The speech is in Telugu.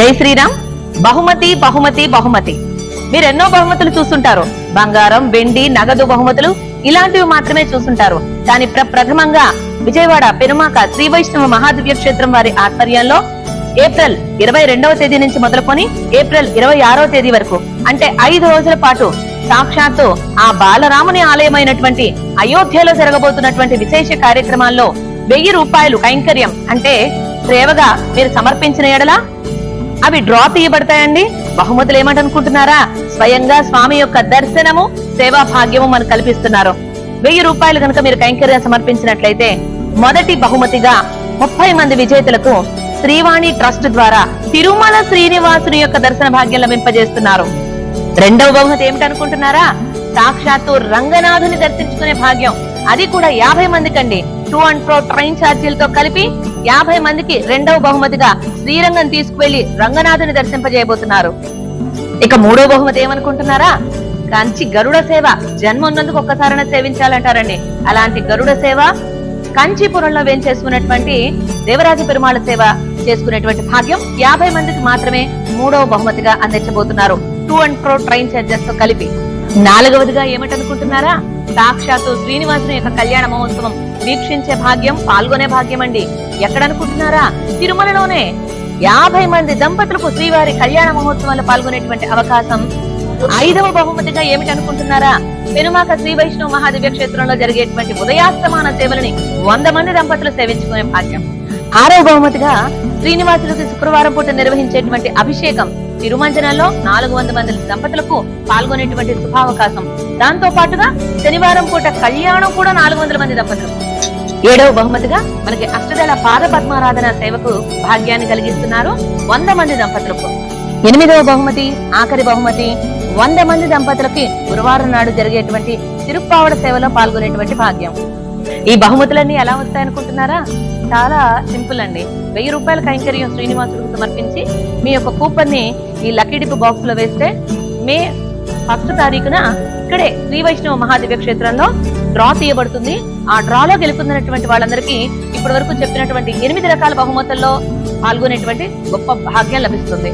జై శ్రీరామ్. బహుమతి బహుమతి బహుమతి. మీరు ఎన్నో బహుమతులు చూస్తుంటారు. బంగారం, వెండి, నగదు బహుమతులు ఇలాంటివి మాత్రమే చూస్తుంటారు. కానీ ప్రథమంగా విజయవాడ పెనుమాక శ్రీ వైష్ణవ మహాదివ్య క్షేత్రం వారి ఆధ్వర్యంలో ఏప్రిల్ 22వ తేదీ నుంచి మొదలుకొని ఏప్రిల్ 26వ తేదీ వరకు అంటే 5 రోజుల పాటు సాక్షాత్తు ఆ బాలరాముని ఆలయమైనటువంటి అయోధ్యలో జరగబోతున్నటువంటి విశేష కార్యక్రమాల్లో 1000 రూపాయలు కైంకర్యం అంటే సేవగా మీరు సమర్పించిన ఎడల అవి డ్రా తీయబడతాయండి. బహుమతులు ఏమంటనుకుంటున్నారా? స్వయంగా స్వామి యొక్క దర్శనము, సేవా భాగ్యము మనకు కల్పిస్తున్నారు. 1000 రూపాయలు కనుక మీరు కైంకర్యం సమర్పించినట్లయితే మొదటి బహుమతిగా 30 మంది విజేతలకు శ్రీవాణి ట్రస్ట్ ద్వారా తిరుమల శ్రీనివాసుని యొక్క దర్శన భాగ్యం లభింపజేస్తున్నారు. రెండవ బహుమతి ఏమిటనుకుంటున్నారా? సాక్షాత్తు రంగనాథుని దర్శించుకునే భాగ్యం. అది కూడా 50 మందికండి. 2 and 4 ట్రైన్ ఛార్జీలతో కలిపి 50 మందికి రెండవ బహుమతిగా శ్రీరంగం తీసుకువెళ్లి రంగనాథుని దర్శింపజేయబోతున్నారు. ఇక మూడో బహుమతి ఏమనుకుంటున్నారా? కంచి గరుడ సేవ. జన్మ ఉన్నందుకు ఒక్కసారైనా సేవించాలంటారండి. అలాంటి గరుడ సేవ కంచీపురంలో వేంచేసుకున్నటువంటి దేవరాజ పెరుమాళ సేవ చేసుకునేటువంటి భాగ్యం 50 మందికి మాత్రమే మూడవ బహుమతిగా అందించబోతున్నారు. 2 and 4 ట్రైన్ ఛార్జెస్ తో కలిపి. నాలుగవదిగా ఏమిటనుకుంటున్నారా? సాక్షాత్తు శ్రీనివాసుని యొక్క కళ్యాణ మహోత్సవం వీక్షించే భాగ్యం, పాల్గొనే భాగ్యం అండి. ఎక్కడనుకుంటున్నారా? తిరుమలలోనే 50 మంది దంపతులకు శ్రీవారి కళ్యాణ మహోత్సవంలో పాల్గొనేటువంటి అవకాశం. 5వ బహుమతిగా ఏమిటనుకుంటున్నారా? పెనుమాక శ్రీ వైష్ణవ మహాదివ్య క్షేత్రంలో జరిగేటువంటి ఉదయాస్తమాన సేవలని 100 మంది దంపతులు సేవించుకునే భాగ్యం. 6వ బహుమతిగా శ్రీనివాసులకు శుక్రవారం పూట నిర్వహించేటువంటి అభిషేకం తిరుమంజనంలో 400 మంది దంపతులకు పాల్గొనేటువంటి శుభావకాశం. దాంతో పాటుగా శనివారం పూట కళ్యాణం కూడా 400 మంది దంపతులు. 7వ బహుమతిగా మనకి అష్టదళ పాద పద్మారాధన సేవకు భాగ్యాన్ని కలిగిస్తున్నారు 100 మంది దంపతులకు. 8వ బహుమతి, ఆఖరి బహుమతి 100 మంది దంపతులకి గురువారం నాడు జరిగేటువంటి తిరుప్పావడ సేవలో పాల్గొనేటువంటి భాగ్యం. ఈ బహుమతులన్నీ ఎలా వస్తాయనుకుంటున్నారా? చాలా సింపుల్ అండి. 1000 రూపాయల కైంకర్యం శ్రీనివాసులకు సమర్పించి మీ యొక్క కూపన్ ని ఈ లక్కీ డిప్ బాక్స్ లో వేస్తే మే 1వ తారీఖున ఇక్కడే శ్రీ వైష్ణవ మహాదివ్య క్షేత్రంలో డ్రా తీయబడుతుంది. ఆ డ్రాలో గెలుపొందినటువంటి వాళ్ళందరికీ ఇప్పటి వరకు చెప్పినటువంటి 8 రకాల బహుమతుల్లో పాల్గొనేటువంటి గొప్ప భాగ్యం లభిస్తుంది.